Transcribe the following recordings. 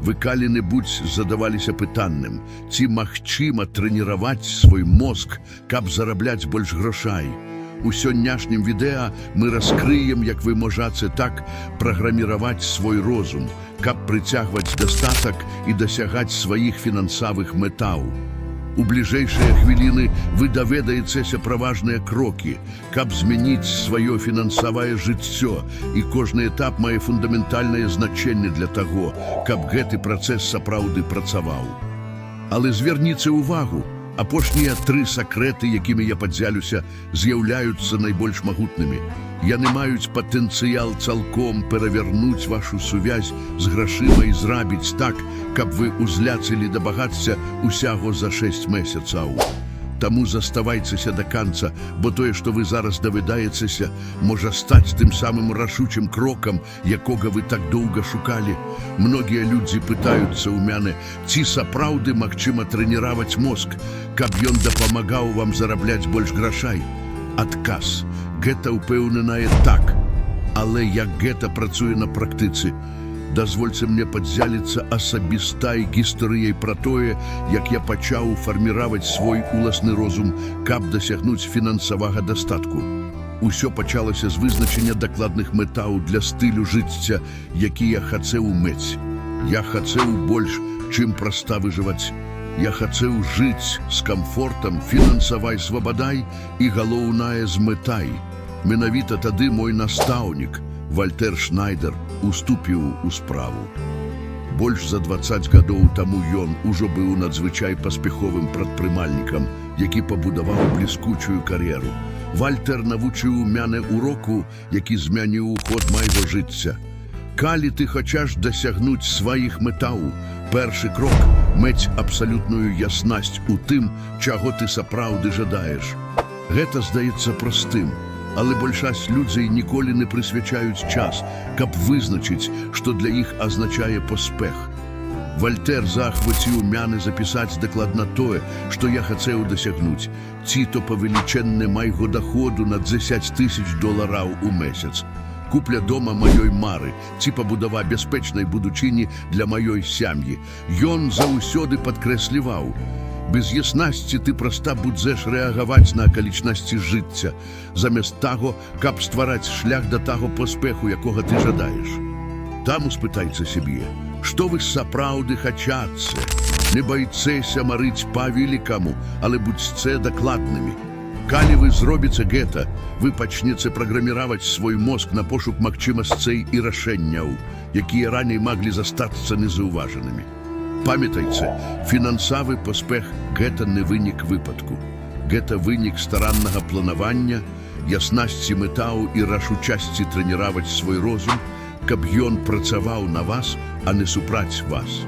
Вы калі-небудзь задаваліся пытаннем, ці магчыма трэніраваць свой мозг, каб зарабляць больш грошай? У сённяшнім відэа мы раскрыем, як вы можаце так праграміраваць свой розум, каб прыцягваць дастатак і дасягаць сваіх фінансавых мэтаў. У бліжэйшыя хвіліны вы даведаецеся пра важныя крокі, каб змяніць сваё фінансавае жыццё, і кожны этап мае фундаментальнае значэнне для таго, каб гэты працэс сапраўды працаваў. Але звярніце ўвагу, апошнія 3 сакрэты, якімі я падзялюся, з'яўляюцца найбольш магутнымі. Яны маюць патэнцыял цалком перавярнуць вашу сувязь з грашыма і зрабіць так, каб вы узляцелі да багацця усяго за 6 месяцаў. Таму заставайцеся да канца, бо тое, што вы зараз даведаецеся, можа стаць тым самым рашучым крокам, якога вы так доўга шукалі. Многія людзі пытаюцца ў мяне, ці сапраўды магчыма трэніраваць мозг, каб ён дапамагаў вам зарабляць больш грашай. Адказ. Гэта ўпэўненае так. Але як гэта працуе на практыцы? Дазвольце мне падзяліцца асабістай гістарыяй пра тое, як я пачаў фарміраваць свой уласны розум, каб дасягнуць фінансавага дастатку. Усё пачалася з вызначення дакладных мэтаў для стылю жыцця, які я хацеў мець. Я хацеў больш, чым проста выжываць. Я хацеў жыць з камфортам, фінансавай свабадай і галоўнае з мэтай. Менавіта тады мой настаўнік, Вальтер Шнайдер, уступіў у справу. Больш за 20 гадоў таму ён ужо быў надзвычай паспяховым прадпрымальнікам, які пабудаваў бліскучую кар'еру. Вальтер навучыў мяне уроку, які змяніў ход майго жыцця. Калі ты хочаш дасягнуць сваіх мэтаў, першы крок – мець абсалютную яснасць у тым, чаго ты сапраўды жадаеш. Гэта здаецца простым, але большасць людзей ніколі не прысвячаюць час, каб вызначыць, што для іх азначае поспех. Вальтер захваціў мяне запісаць дакладна тое, што я хацеў дасягнуць, ці то павелічэнне майго даходу на $10,000 у месяц, купля дома маёй мары, ці пабудава бяспечнай будучыні для маёй сям'і. Ён заўсёды падкрэсліваў: без яснасці ты проста будзеш рэагаваць на акалічнасці жыцця, замест таго, каб ствараць шлях да таго поспеху, якога ты жадаеш. Таму спытайце сябе, што вы сапраўды хачаце. Не байцеся марыць па-велікаму, але будзьце дакладнымі. Калі вы зробіце гэта, вы пачнеце праграміраваць свой мозг на пошук магчымасцей і рашэнняў, якія раней маглі застацца незаўважанымі. Памятайце, фінансавы поспех – гэта не вынік выпадку. Гэта вынік стараннага планавання, яснасці мэтаў і рашучасці трэніраваць свой розум, каб ён працаваў на вас, а не супраць вас.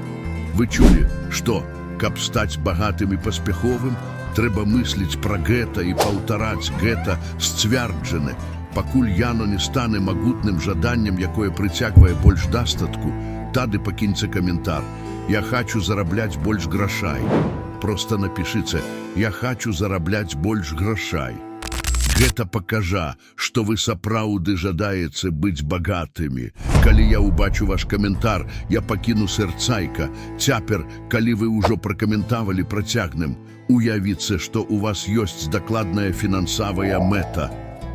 Вы чулі, што, каб стаць багатым і паспяховым, трэба мысліць пра гэта і паўтараць гэта сцвярджаны, пакуль яно не стане магутным жаданнем, якое прыцягвае больш дастатку. Тады пакіньце каментар: «Я хочу зарабляць больш грашай». Проста напішыце: «Я хочу зарабляць больш грашай». Гэта пакажа, што вы сапраўды жадаеце быць багатымі. Калі я ўбачу ваш каментар, я пакіну сэрцайка. Цяпер, калі вы ўжо пракаментавалі, працягнем. Уявіце, што у вас ёсць дакладная фінансавая мэта.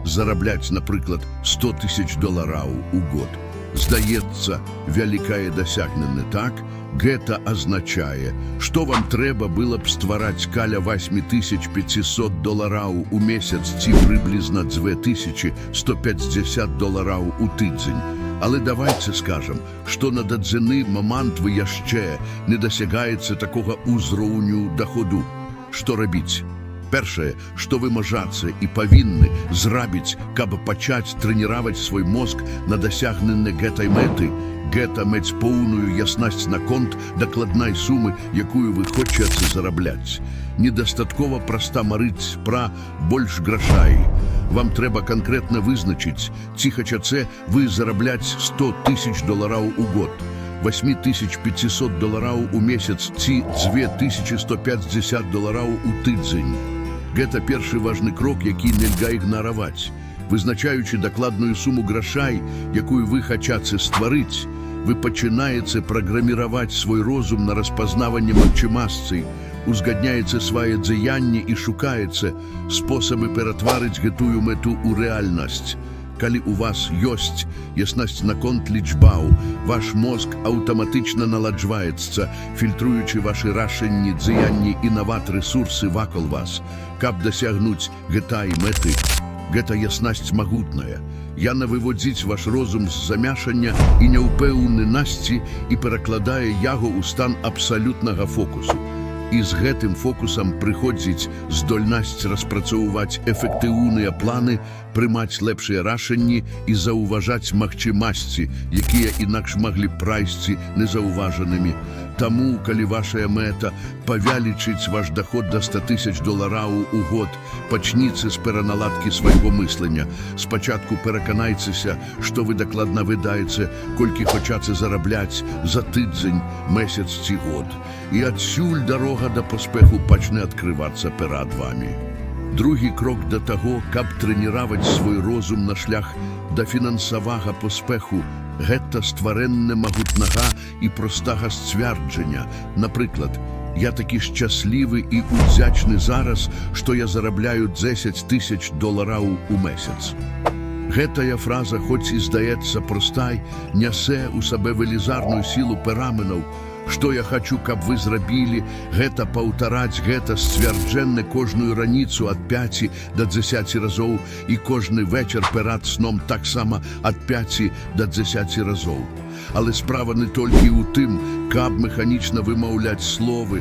Зарабляць, напрыклад, $100,000 у год. Здаецца, вялікае дасягненне, так? Гэта азначае, што вам трэба было б ствараць каля $8,500 у месяц ці прыблізна $2,150 у тыдзень. Але давайце скажам, што на дадзены момант вы яшчэ не дасягаеце такога ўзроўню даходу. Што рабіць? Першае, што вы можаце і павінны зрабіць, каб пачаць трэніраваць свой мозг на дасягненне гэтай мэты, гэта мець поўную яснасць наконт дакладнай сумы, якую вы хочаце зарабляць. Недастаткова проста марыць пра больш грашай. Вам трэба канкрэтна вызначыць, ці хачаце вы зарабляць $100,000 у год, $8,500 у месяц ці $2,150 у тыдзень. Гэта першы важны крок, які нельга ігнараваць. Вызначаючы дакладную суму грашай, якую вы хачаце стварыць, Вы пачынаеце праграміраваць свой розум на распазнаванне магчымасцей, узгадняеце свае дзеянні і шукаеце спосабы ператварыць гэтую мэту ў рэальнасць. Калі у вас ёсць яснасць наконт лічбаў, ваш мозг аўтаматычна наладжваецца, фільтруючы вашы рашэнні, дзеянні і нават-рэсурсы вакол вас, каб дасягнуць гэтай мэты. Гэта яснасць магутная. Яна выводзіць ваш розум з замяшання і няўпэўненасці і перакладае яго ў стан абсалютнага фокусу. І з гэтым фокусам прыходзіць здольнасць распрацоўваць эфектыўныя планы, прымаць лепшыя рашэнні і заўважаць магчымасці, якія інакш маглі прайсці незаўважанымі. Таму, калі вашая мэта павялічыць ваш доход до $100 000 у год, пачніце з пераналадкі свайго мыслення. Спачатку пераканайцеся, што вы дакладна выдаеце, колькі хочаце зарабляць за тыдзень, месяц ці год. І адсюль дарога да паспеху пачне адкрывацца перад вамі. Другі крок да таго, каб трэніраваць свой розум на шлях да фінансавага паспеху, гэта стварэнне магутнага і простага сцвярджання. Напрыклад, я такі шчаслівы і удзячны зараз, што я зарабляю $10 000 у месяц. Гэтая фраза, хоць і здаецца простай, нясе ў сабе велізарную сілу пераменаў. Што я хачу, каб вы зрабілі, гэта паўтараць гэта сцвярджэнне кожную раніцу ад 5 до 10 разоў і кожны вечар перад сном таксама ад 5 до 10 разоў. Але справа не толькі ў тым, каб механічна вымаўляць словы.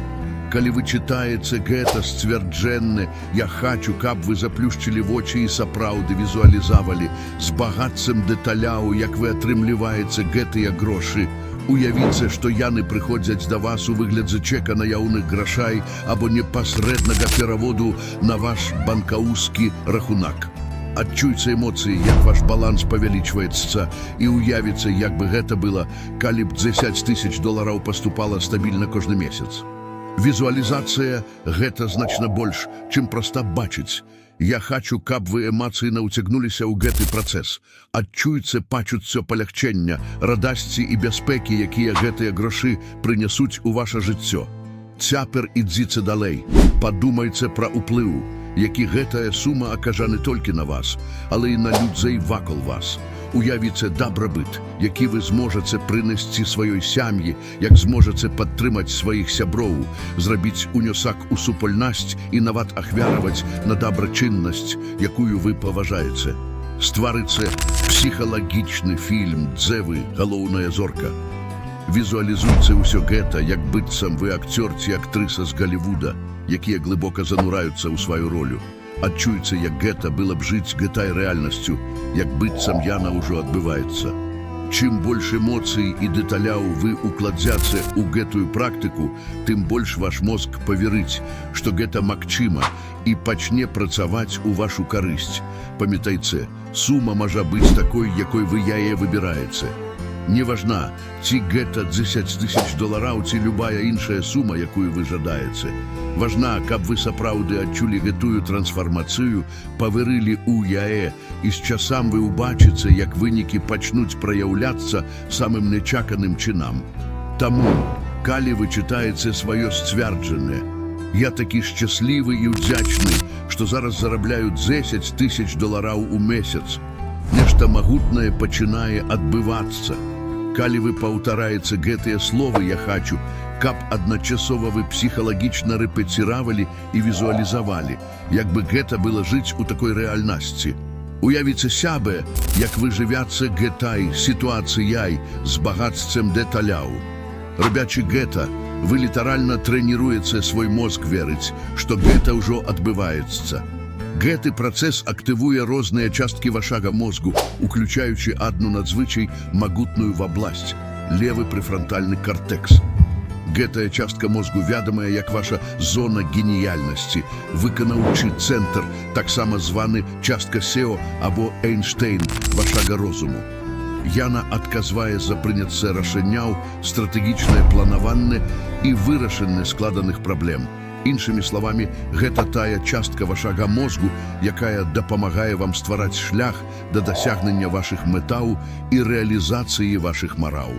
Калі вы чытаеце гэта сцвярджэнне, я хачу, каб вы заплюшчылі вочы і сапраўды візуалізавалі з багаццем дэталяў, як вы атрымліваеце гэтыя грошы. Уявіце, што яны прыходзяць да вас у выглядзе чека наяўных грашай або непасрэднага пераводу на ваш банкаўскі рахунак. Адчуйце эмоцыі, як ваш баланс павялічваецца, і уявіце, як бы гэта было, калі б $10 000 паступала стабільна кожны месяц. Візуалізацыя – гэта значна больш, чым проста бачыць. Я хачу, каб вы эмацыйна ўцягнуліся ў гэты працэс. Адчуйце пачуццё палягчэння, радасці і бяспекі, якія гэтыя грошы прынясуць у ваша жыццё. Цяпер ідзіце далей, падумайце пра ўплыў, які гэтая сума акажа не толькі на вас, але і на людзей вакол вас. Уявіце дабрабыт, які вы зможаце прынесці сваёй сям'і, як зможаце падтрымаць сваіх сяброў, зрабіць унёсак у супольнасць і нават ахвяраваць на дабрачыннасць, якую вы паважаеце. Стварыце псіхалагічны фільм, дзе вы галоўная зорка. Візуалізуйце ўсё гэта, як быццам вы акцёр ці актрыса з Галівуда, якія глыбока занураюцца ў сваю ролю. Адчуйце, як гэта было б жыць гэтай рэальнасцю, як быццам яна ўжо адбываецца. Чым больш эмоцый і дэталяў вы укладзяце ў гэтую практыку, тым больш ваш мозг паверыць, што гэта магчыма, і пачне працаваць у вашу карысць. Памятайце, сума можа быць такой, якой вы яе выбіраеце. Неважна, ці гэта $10 000 ці любая іншая сума, якую вы жадаеце. Важна, каб вы сапраўды адчулі гэтую трансфармацыю, павярылі ў яе, і з часам вы ўбачыце, як вынікі пачнуць праяўляцца самым нечаканым чынам. Таму, калі вы чытаеце сваё сцвярджанне, я такі шчаслівы і ўдзячны, што зараз зарабляю $10 000 у месяц. Нешта магутнае пачынае адбывацца. Калі вы паўтараеце гэтыя словы, я хачу, каб адначасова вы псіхалагічна рэпеціравалі і візуалізавалі, як бы гэта было жыць у такой рэальнасці. Уявіце сябе, як вы жывяце гэтай сітуацыяй з багаццем дэталяў. Робячы гэта, вы літаральна трэніруеце свой мозг верыць, што гэта ўжо адбываецца. Гэты працэс актывуе розныя часткі вашага мозгу, уключаючы адну надзвычай магутную вобласць – левы прэфрантальны картэкс. Гэтая частка мозгу вядомая як ваша зона геніяльнасці, выканаўчы цэнтр, таксама званы частка SEO або Эйнштейн вашага розуму. Яна адказвае за прыняцце рашэнняў, стратэгічнае планаванне і вырашэнне складаных праблем. Іншымі словамі, гэта тая частка вашага мозгу, якая дапамагае вам ствараць шлях да дасягнення вашых мэтаў і рэалізацыі вашых мараў.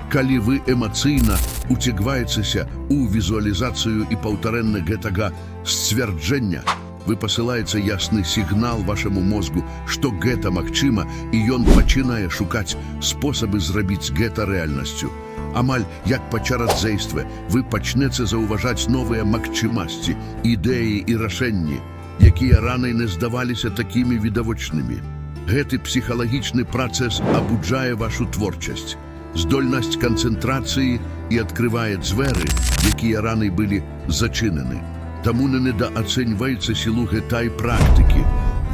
Калі вы эмацыйна уцягваецеся ў візуалізацыю і паўтарэнне гэтага сцвярджэння, вы пасылаеце ясны сігнал вашаму мозгу, што гэта магчыма, і ён пачынае шукаць спосабы зрабіць гэта рэальнасцю. Амаль як па чарадзействе вы пачнеце заўважаць новыя магчымасці, ідэі і рашэнні, якія раней не здаваліся такімі відавочнымі. Гэты псіхалагічны працэс абуджае вашу творчасць, здольнасць канцэнтрацыі і адкрывае дзверы, якія раней былі зачынены. Таму не недаацэньваецца сілу гэтай практыкі.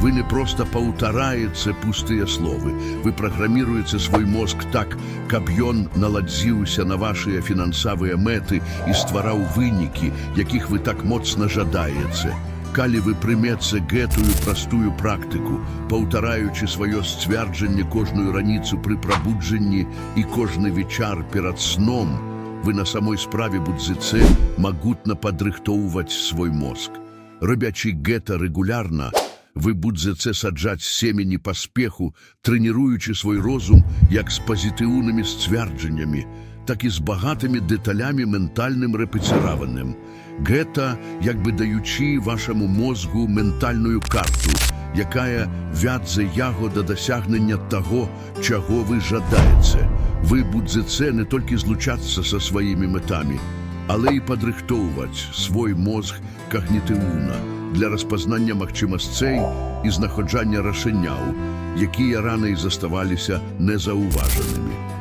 Вы не проста паўтараеце пустыя словы, вы праграміруеце свой мозг так, каб ён наладзіўся на вашыя фінансавыя мэты і ствараў вынікі, якіх вы так моцна жадаеце. Калі вы прымеце гэтую простую практыку, паўтараючы сваё сцвярджанне кожную раніцу пры прабуджанні і кожны вечар перад сном, вы на самой справе будзеце магутна падрыхтоўваць свой мозг. Робячы гэта рэгулярна, вы будзеце саджаць семені паспеху, трэніруючы свой розум як з пазітыўнымі сцвярджаннямі, так і з багатымі дэталямі ментальным рэпеціраваным. Гэта як бы даючы вашаму мозгу ментальную карту, якая вядзе яго да дасягнення таго, чаго вы жадаеце. Вы будзеце не толькі злучацца са сваімі мэтамі, але і падрыхтоўваць свой мозг когнітыўна для распазнання магчымасцей і знаходжання рашэнняў, якія раней заставаліся незаўважанымі.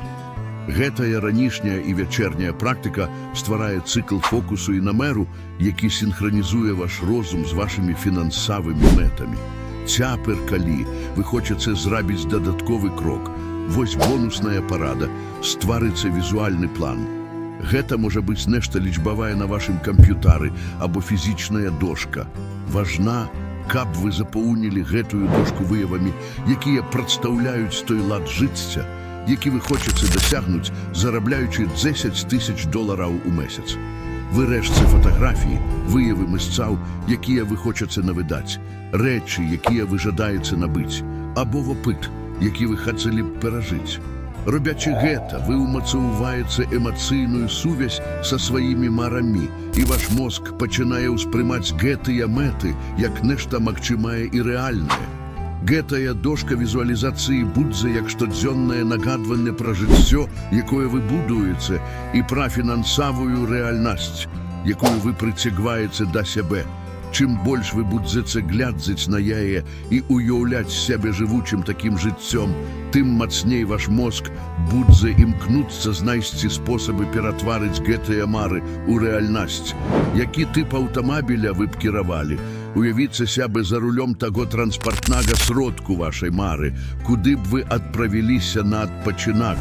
Гэтая ранішняя і вячэрняя практыка стварае цыкл фокусу і намеру, які сінхранізуе ваш розум з вашымі фінансавымі мэтамі. Цяпер, калі вы хочаце зрабіць дадатковы крок, вось бонусная парада, стварыце візуальны план. Гэта можа быць нешта лічбавае на вашым камп'ютары або фізічная дошка. Важна, каб вы запоўнілі гэтую дошку выявамі, якія прадстаўляюць той лад жыцця, які вы хочаце дасягнуць, зарабляючы $10,000 у месяц. Вы рэжце фатаграфіі, выявы месцаў, якія вы хочаце навыдаць, рэчы, якія вы жадаеце набыць, або вопыт, які вы хацелі б перажыць. Робячы гэта, вы ўмацоўваеце эмацыйную сувязь са сваімі марамі, і ваш мозг пачынае ўспрымаць гэтыя мэты як нешта магчымае і рэальнае. Гэтая дошка візуалізацыі будзе як штодзённае нагадванне пра жыццё, якое вы будуеце, і пра фінансавую рэальнасць, якую вы прыцягваеце да сябе. Чым больш вы будзеце глядзець на яе і уяўляць сябе жывучым такім жыццём, тым мацней ваш мозг будзе імкнуцца знайсці спосабы ператварыць гэтыя мары ў рэальнасць. Які тып аўтамабіля вы б кіравалі? Уявіце сябе за рулём таго транспартнага сродку вашай мары, куды б вы адправіліся на адпачынак.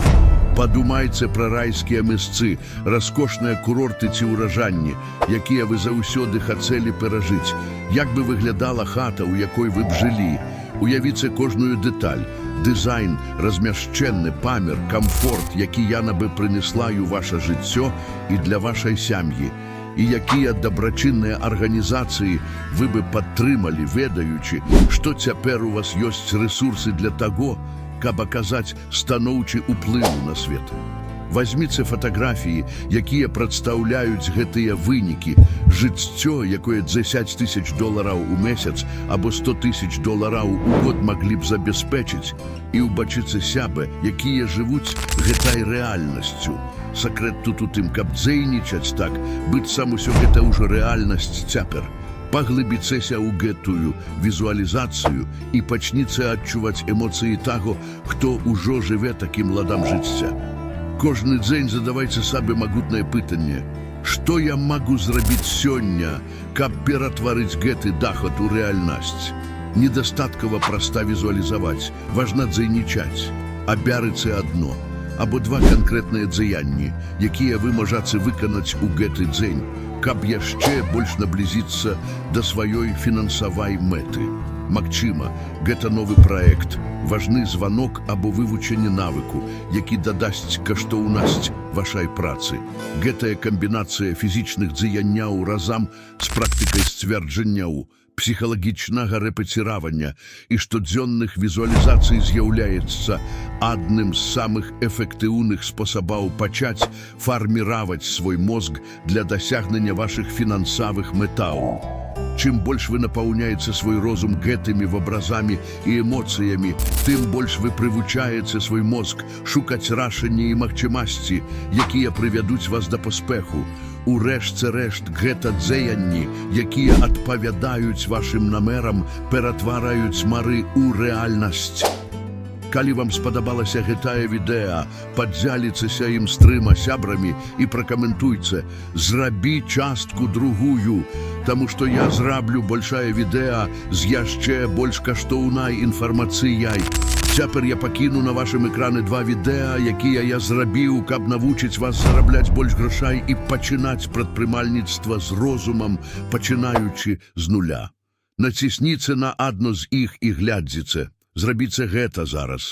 Падумайце пра райскія месцы, раскошныя курорты ці ўражанні, якія вы заўсёды хацелі перажыць. Як бы выглядала хата, у якой вы б жылі? Уявіце кожную дэталь, дызайн, размяшчэнны, памер, камфорт, які яна бы прынесла ў ваша жыццё і для вашай сям'і. І якія дабрачынныя арганізацыі вы бы падтрымалі, ведаючы, што цяпер у вас ёсць рэсурсы для таго, каб аказаць станоўчы ўплыў на свет. Вазьміце фатаграфіі, якія прадстаўляюць гэтыя вынікі, жыццё, якое $10,000 у месяц або $100,000 у год маглі б забяспечыць, і ўбачыце сябе, якія жывуць гэтай рэальнасцю. Сакрэт тут у тым, каб дзейнічаць так, быццам усё гэта ўжо рэальнасць цяпер. Паглыбіцеся ў гэтую візуалізацыю і пачніце адчуваць эмоцыі таго, хто ўжо жыве такім ладам жыцця. Кожны дзень задавайце сабе магутнае пытанне: што я магу зрабіць сёння, каб ператварыць гэты даход у рэальнасць? Недастаткова проста візуалізаваць, важна дзейнічаць. Абярыце адно або два канкрэтныя дзеянні, якія вы можаце выканаць у гэты дзень, каб яшчэ больш наблізіцца да сваёй фінансавай мэты. Магчыма, гэта новы праект, важны званок або вывучэнне навыку, які дадасць каштоўнасць вашай працы. Гэтая камбінацыя фізічных дзеянняў разам з практыкай сцвярджэнняў псіхалагічнага рэпеціравання і штодзённых візуалізацый з'яўляецца адным з самых эфектыўных спосабаў пачаць фарміраваць свой мозг для дасягнення вашых фінансавых мэтаў. Чым больш вы напаўняеце свой розум гэтымі вобразамі і эмоцыямі, тым больш вы прывучаеце свой мозг шукаць рашэнні і магчымасці, якія прывядуць вас да паспеху. У рэшце рэшт гэта дзеянні, якія адпавядаюць вашым намерам, ператвараюць мары ў рэальнасць. Калі вам спадабалася гэтае відэа, падзяліцеся ім з 3 сябрамі і пракаментуйце, зрабі частку другую, таму што я зраблю большае відэа з яшчэ больш каштоўнай інфармацыяй. Цяпер я пакіну на вашым экраны 2 відэа, якія я зрабіў, каб навучыць вас зарабляць больш грошай і пачынаць прадпрымальніцтва з розумам, пачынаючы з нуля. Націсніце на адно з іх і глядзіце. Зрабіце гэта зараз.